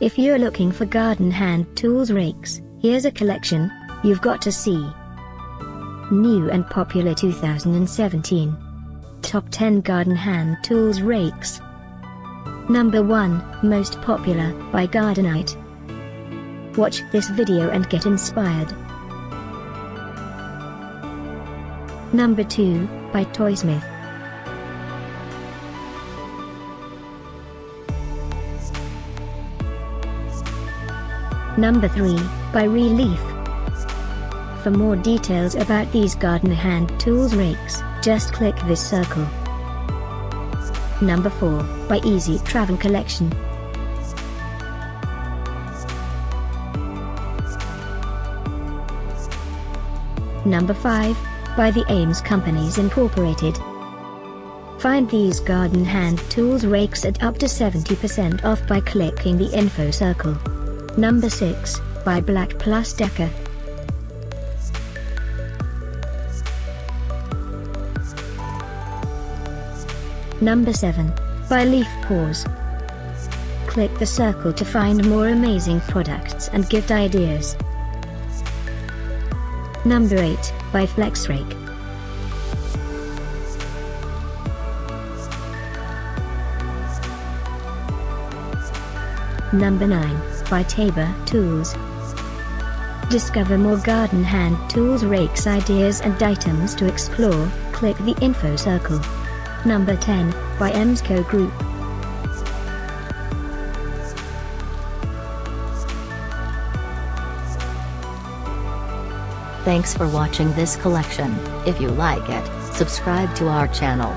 If you're looking for garden hand tools rakes, here's a collection you've got to see. New and popular 2017. Top 10 garden hand tools rakes. Number 1, most popular, by Gardenite. Watch this video and get inspired. Number 2, by Toysmith. Number 3, by ReLeaf. For more details about these garden hand tools rakes, just click this circle. Number 4, by Easy Travel Collection. Number 5, by the AMES Companies Incorporated. Find these garden hand tools rakes at up to 70% off by clicking the info circle. Number 6, by BLACK+DECKER. Number 7, by LeafPaws. Click the circle to find more amazing products and gift ideas. Number 8, by FlexRake. Number 9, by Tabor Tools. Discover more garden hand tools rakes ideas and items to explore, click the info circle. Number 10, by AMES Group. Thanks for watching this collection. If you like it, subscribe to our channel.